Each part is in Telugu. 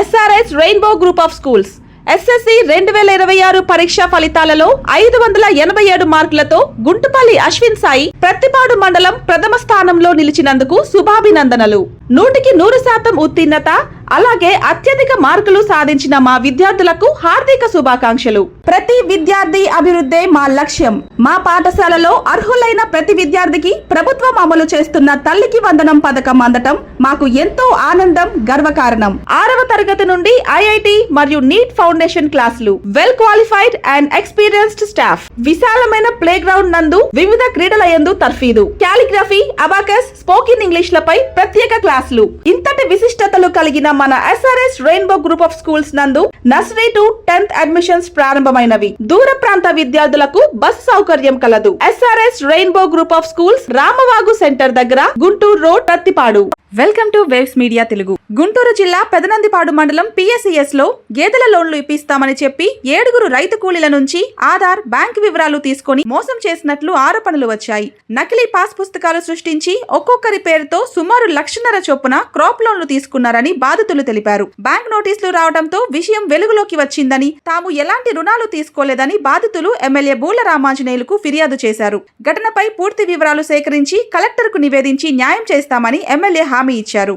SRS Rainbow Group of Schools SSC 2026 పరీక్ష ఫలితాలలో 587 మార్కులతో గుంటుపల్లి అశ్విన్ సాయి ప్రతిపాడు మండలం ప్రథమ స్థానంలో నిలిచినందుకు శుభాభినందనలు. 100% ఉత్తీర్ణత అలాగే అత్యధిక మార్కులు సాధించిన మా విద్యార్థులకు హార్దిక శుభాకాంక్షలు. ప్రతి విద్యార్థి అభివృద్ధే మా లక్ష్యం. మా పాఠశాలలో అర్హులైన ప్రతి విద్యార్థికి ప్రభుత్వం అమలు చేస్తున్న తల్లికి వందనం పథకం అందటం మాకు ఎంతో ఆనందం, గర్వకారణం. 6వ తరగతి నుండి IIT మరియు నీట్ ఫౌండేషన్ క్లాసులు, well qualified and experienced staff, విశాలమైన ప్లే గ్రౌండ్ నందు వివిధ క్రీడల యందు తర్ఫీదు, కాలిగ్రఫీ, అబాకస్, స్పోకెన్ ఇంగ్లీష్ లపై ప్రత్యేక క్లాసులు. ఇంతటి విశిష్టతలు కలిగిన మన SRS rainbow group of schools నందు నర్సరీ టు 10th అడ్మిషన్స్ ప్రారంభమైనవి. దూర ప్రాంత విద్యార్థులకు బస్ సౌకర్యం కలదు. SRS rainbow group of schools Ramavagu centre దగ్గర, Guntur road, Prathipadu. Welcome to waves media Telugu. Guntur జిల్లా పెదనందిపాడు మండలం PSES లో గేదెల లోన్లు ఇప్పిస్తామని చెప్పి 7 రైతు కూలీల నుంచి ఆధార్, బ్యాంక్ వివరాలు తీసుకొని మోసం చేసినట్లు ఆరోపణలు వచ్చాయి. నకిలీ పాస్ పుస్తకాలు సృష్టించి ఒక్కొక్కరి పేరుతో సుమారు 1,50,000 చొప్పున క్రాప్ లోన్లు తీసుకున్నారని బాధితులు తెలిపారు. బ్యాంక్ నోటీసులు రావడంతో విషయం వెలుగులోకి వచ్చిందని, తాము ఎలాంటి రుణాలు తీసుకోలేదని బాధితులు ఎమ్మెల్యే బూల రామాంజనేయులకు ఫిర్యాదు చేశారు. ఘటనపై పూర్తి వివరాలు సేకరించి కలెక్టర్ కు నివేదించి న్యాయం చేస్తామని ఎమ్మెల్యే హామీ ఇచ్చారు.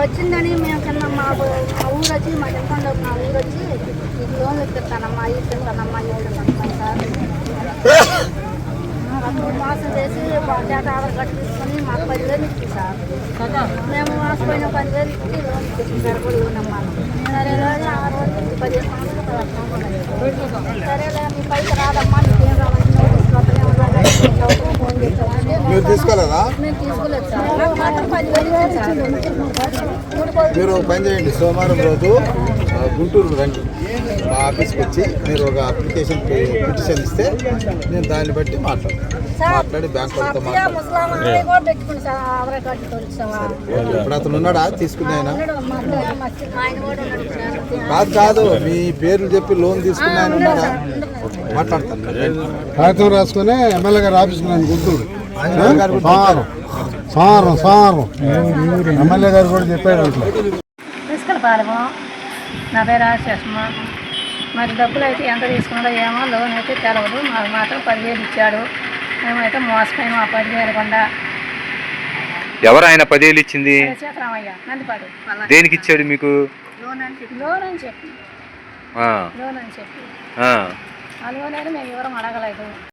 వచ్చిందని మేము కన్నా మా ఊరు వచ్చి మా చెప్పండి మా ఊరు వచ్చి నీకు లోన్ ఇస్తానమ్మా ఇస్తానమ్మా మోసం చేసి డేటా ఆధార్ కార్డు తీసుకొని మాకు 10,000 ఇచ్చింది సార్. మేము మోసపోయిన 10,000 ఇచ్చి లోన్ ఇచ్చేసి సార్ కూడా లోనమ్మా. సరే రోజు 6 రోజులు 15 సంవత్సరాలు సరేలే మీ పైస రాదమ్మా, నీకేం రావాలి ఫోన్ చేస్తామంటే తీసుకోలేదా? మేము తీసుకోలేదు సార్. మాత్రం 10,000 మీరు పని చేయండి, సోమవారం రోజు గుంటూరు రండి, మా ఆఫీస్కి వచ్చి మీరు ఒక పిటిషన్ ఇస్తే నేను దాన్ని బట్టి మాట్లాడి బ్యాంక్ వాళ్ళతో ఇప్పుడు అతను ఉన్నాడా తీసుకునే ఆయన? కాదు, మీ పేర్లు చెప్పి లోన్ తీసుకునే ఆయన ఉన్నాడా? మాట్లాడతాను. కాగితం రాసుకుని ఎమ్మెల్యే గారు ఆఫీస్కి నన్ను గుంటూరు సారం ఎమ్మెల్యే గారు కూడా చెప్పారు. తీసుకెళ్ళిపాలము. నా పేరు ఆశేషమ్మ. మరి డబ్బులు అయితే ఎంత తీసుకున్నాడో ఏమో, లోన్ అయితే తెలవదు. మాకు మాత్రం 10,000 ఇచ్చాడు. మేమైతే మోసపోయినాం ఆ 10,000 కొండ. ఎవరు ఆయన 10,000 ఇచ్చింది? రామయ్య, నందిపాడు. దేనికి ఇచ్చాడు మీకు? లోన్ అని చెప్పి లోన్ అని చెప్పి ఆ లోన్ అయితే మేము వివరం అడగలేదు.